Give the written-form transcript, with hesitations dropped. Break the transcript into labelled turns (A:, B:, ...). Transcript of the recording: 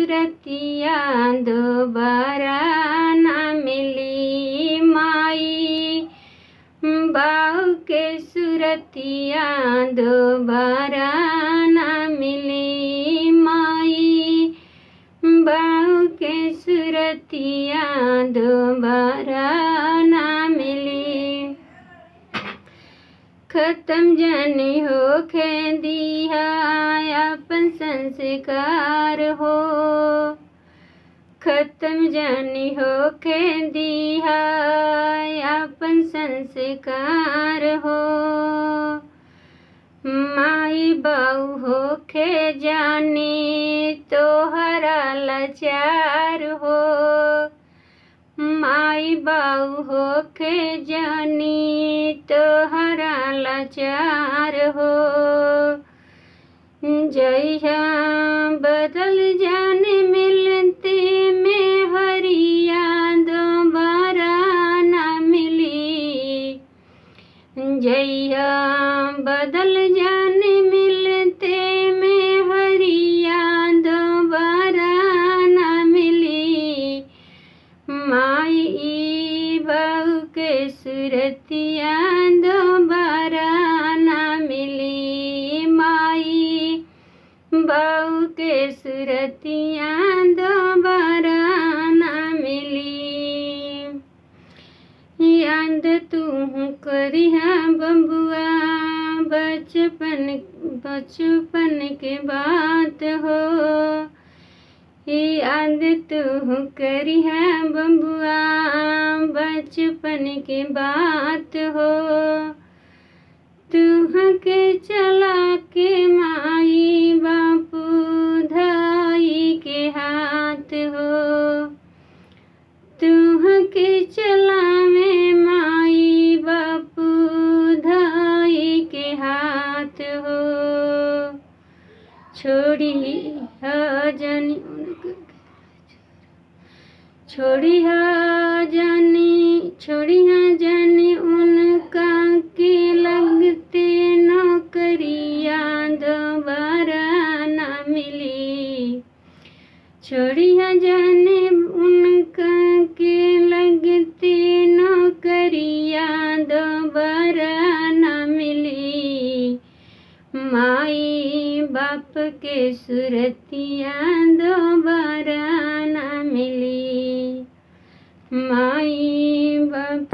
A: सुरतिया दोबारा ना मिली माई। बाऊ के सुरतिया दोबारा ना मिली माई। बाऊ के सुरतिया दोबारा ना मिली। खत्म जानी होके दिया अपन संस्कार हो। खत्म जानी होके दिया अपन संस्कार हो। माई बाऊ होके जानी तोहरा लाचार हो। माई बाऊ होके जानी तोहरा लाचार हो। जइहा बदल जाने मिलते में हरिया दोबारा ना मिली। जइहा बदल जाने मिलते में हरिया दोबारा ना मिली। माई बाऊ के सुरतिया दोबारा ना मिली। माई बाऊ के सुरतिया दोबारा ना मिली। याद तू करिहा बबुआ बचपन के बात हो। याद तू करिहा बबुआ बचपन के बात हो। तुहके चला के माई बापू धाई के हाथ हो। तुहके चला में माई बापू धाई के हाथ हो। छोड़ी जानी उनका के लगते नौकरिया दोबारा ना मिली। छोड़िया जाने उनका के लगते नौकरिया दोबारा ना मिली। माई बाप के सुरतिया दोबारा ना मिली। माई बाप